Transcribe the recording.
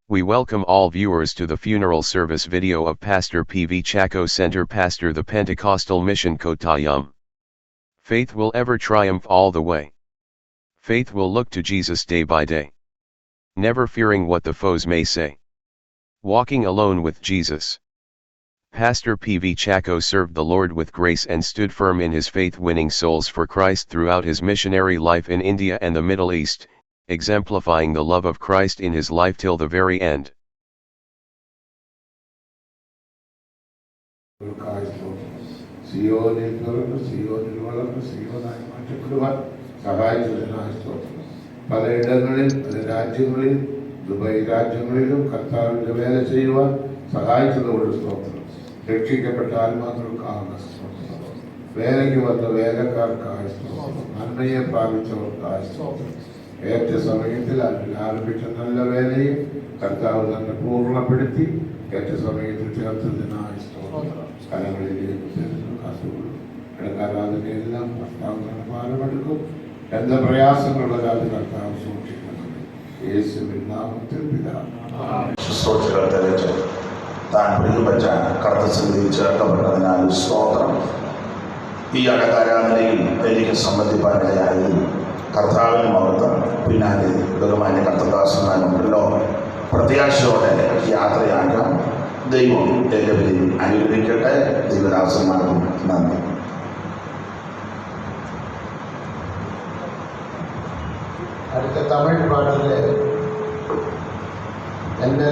We welcome all viewers to the funeral service video of Pastor P.V. Chaco Center Pastor the Pentecostal Mission Kottayam. Faith will ever triumph all the way. Faith will look to Jesus day by day, never fearing what the foes may say. Walking alone with Jesus. Pastor P.V. Chaco served the Lord with grace and stood firm in his faith, winning souls for Christ throughout his missionary life in India and the Middle East, exemplifying the love of Christ in his life till the very end. പലയിടങ്ങളിൽ പല രാജ്യങ്ങളിൽ Dubai രാജ്യങ്ങളിലും കർത്താവിന്റെ വേല ചെയ്യുവാൻ സഹായിച്ചതോട് സ്തോത്രം. രക്ഷിക്കപ്പെട്ട ആത്മാക്കൾക്കാണ് സ്തോത്രം. വേലയ്ക്ക് വന്ന വേലക്കാർക്കായി സ്തോത്രം. നന്മയെ പ്രാപിച്ചവർക്കായി സ്തോത്രം. ഏറ്റ സമയത്തിൽ ആരംഭിച്ച നല്ല വേലയെ കർത്താവ് തന്നെ പൂർണ്ണപ്പെടുത്തി ഏറ്റ സമയത്തിൽ ചേർത്തതിനായി സ്തോത്രം. കലകളിലേക്ക് ഇടക്കാരാധനയെല്ലാം കർത്താവ് തന്നെ ഭാരമെടുക്കും. എന്താ പ്രയാസങ്ങളുള്ളത് കർത്താവ് സൂക്ഷിക്കുന്നത്. യേശുവിൻ നാമത്തിൽ പിതാവേ. താൻ പ്രിയപ്പെട്ട കർത്തസന്നിധിയിൽ ചേർക്കപ്പെട്ടതിനാൽ സ്തോത്രം. ഈ അടക്കാരാധനയിൽ എനിക്ക് സംബന്ധിപ്പാനിടയായതിൽ കർത്താവിന് മഹത്വം. പിന്നാലെ ബഹുമാന്യ കർത്തദാസന്മാരുണ്ടല്ലോ, പ്രത്യാശയോടെ യാത്രയാകാം. ദൈവം എല്ലാവരെയും അനുഗ്രഹിക്കട്ടെ. ദൈവദാസന്മാർക്കും നന്ദി. അടുത്ത തമിഴ് പാട്ടിലെ എൻ്റെ